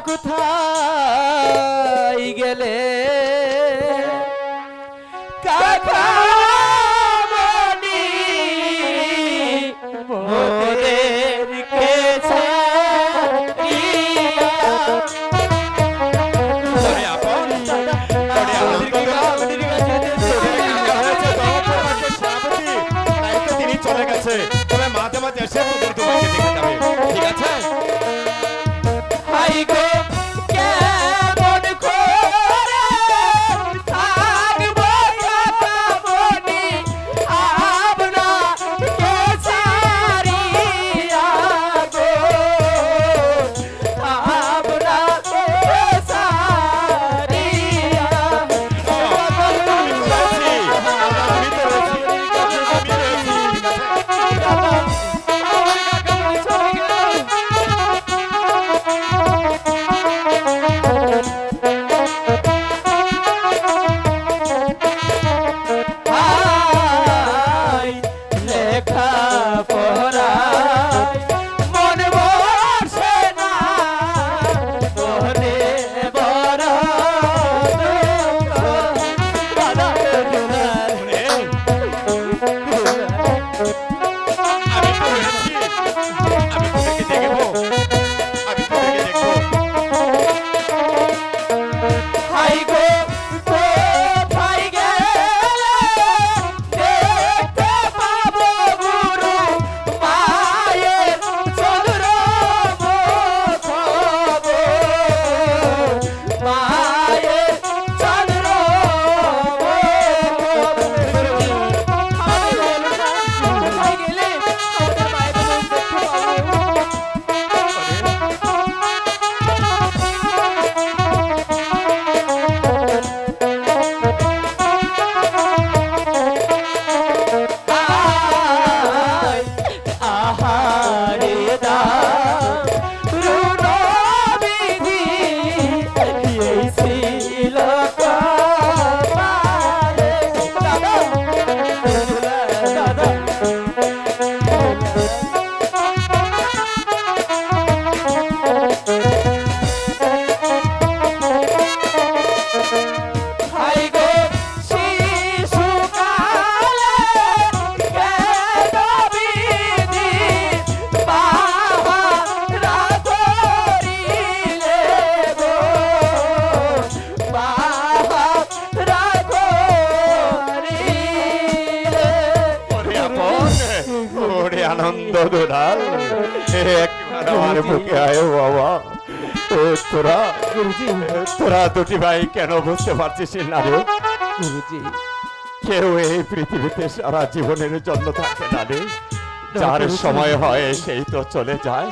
কোথায় গেলে কাকা চলে গেছে, তবে মাঝে মাঝে এসে তোদের তোমাকে দেখে যাবে, ঠিক আছে? হাই গো কেমন করে থাকবো কাকামণি আপনাকে ছাড়িয়া গো, আপনাকে ছাড়িয়া। আনন্দ দুলাল, একবার আমার মুখে আয় বাবা। তোরা তোরা দুটি ভাই কেন বুঝতে পারছিস না রে? কেউ এই পৃথিবীতে সারা জীবনের জন্য থাকে না রে, যার সময় হয় সেই তো চলে যায়।